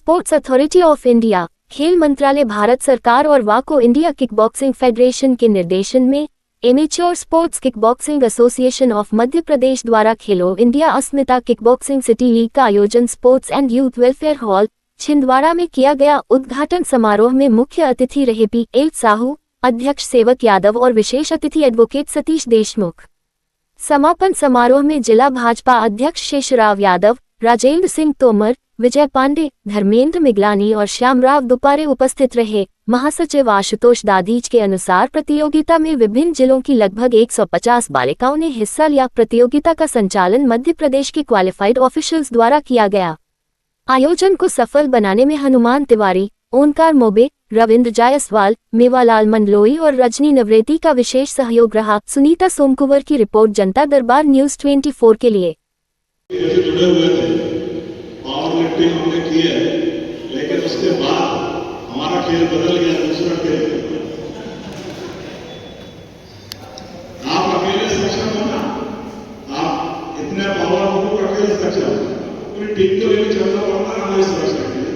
Sports authority of India, खेल मंत्रालय भारत सरकार और वाको इंडिया किकबॉक्सिंग फेडरेशन के निर्देशन में amateur sports kickboxing association of Madhya Pradesh द्वारा Khelo India Asmita kickboxing city league का आयोजन sports and youth welfare hall Chhindwara में किया गया। उद्घाटन समारोह में मुख्य अतिथि रहे पी.एल. साहू, अध्यक्ष सेवक यादव और विशेष अतिथि एडवोकेट सतीश देशमुख। समापन समारोह में जिला भाजपा अध्यक्ष शेषराव यादव, राजेंद्र सिंह तोमर, विजय पांडे, धर्मेंद्र मिगलानी और श्यामराव दुपारे उपस्थित रहे। महासचिव आशुतोष दाधीच के अनुसार प्रतियोगिता में विभिन्न जिलों की लगभग 150 बालिकाओं ने हिस्सा लिया। प्रतियोगिता का संचालन मध्य प्रदेश के क्वालिफाइड ऑफिशियल्स द्वारा किया गया। आयोजन को सफल बनाने में हनुमान तिवारी, ओंकार मोबे, रविंद्र जायसवाल, मेवालाल मंडलोई और रजनी नवरेती का विशेष सहयोग रहा। सुनीता सोमकुंवर की रिपोर्ट, जनता दरबार न्यूज 24 के लिए। जुड़े हुए थे, पावर लिफ्टिंग हमने की है, लेकिन उसके बाद हमारा खेल बदल गया, दूसरा खेल। आप अकेले सक्षम हो ना, आप इतने पावरफुल अकेले सक्षम, पूरी टीम को लेकर चलना पड़ता है हमारी सुरक्षा के लिए।